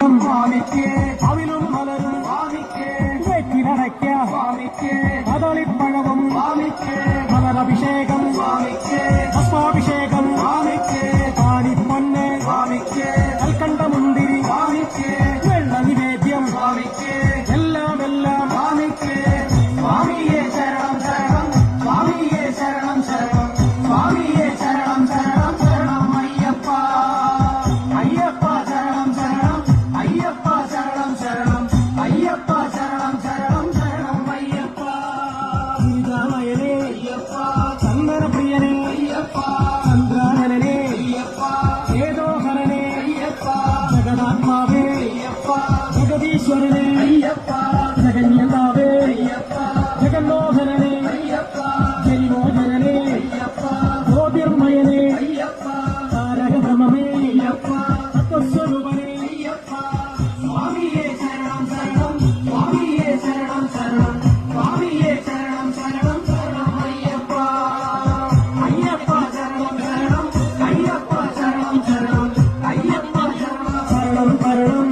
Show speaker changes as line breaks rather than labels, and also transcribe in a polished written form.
അഭിഷേകം സ്വാമിക്ക് അവിലും മലരും സ്വാമിക്ക് വെറ്റിലടയ്ക്ക സ്വാമിക്ക് കദളിപ്പഴവും സ്വാമിക്ക് മലരഭിഷേകം സ്വാമിക്ക് ഭസ്മാഭിഷേകം സ്വാമിക്ക് കാണിപ്പൊന്ന് സ്വാമിക്ക് കൽക്കണ്ടമുന്തിരി സ്വാമിക്ക് വെള്ള നിവേദ്യം സ്വാമിക്ക് എല്ലാം സ്വാമിക്ക് സ്വാമിയെ ശരണം ശരണം സ്വാമിയെ ശരണം ശരണം സ്വാമിയെ ശരണം ശരണം ശരണം അയ്യപ്പ അയ്യപ്പ ശരണം ശരണം അയ്യപ്പ ശരണം ശരണം അയ്യപ്പ ശരണം ശരണം ശരണം അയ്യപ്പ ഗിരിജാമയനേ അയ്യപ്പ ചന്ദനപ്രിയനേ അയ്യപ്പ ചന്ദ്രാനനേ അയ്യപ്പ ഏതോഹരനേ അയ്യപ്പ ജഗദാത്മാവേ അയ്യപ്പ ജഗദീശ്വരനേ അയ്യപ്പ ജഗന്യതാവേ അയ്യപ്പ ജഗന്നോഹരനേ അയ്യപ്പ ജൈവോധരനേ അയ്യപ്പ ജ്യോതിർമയനേ അയ്യപ്പ താരകബ്രഹ്മമേ അയ്യപ്പ തത്വസ്വരൂപനേ അയ്യപ്പ സ്വാമിയെ ശരണം ശരണം സ്വാമിയെ ശരണം ശരണം സ്വാമിയെ ശരണം ശരണം ശരണം അയ്യപ്പ അയ്യപ്പ ശരണം ശരണം അയ്യപ്പ ശരണം ശരണം അയ്യപ്പ ശരണം ശരണം ശരണം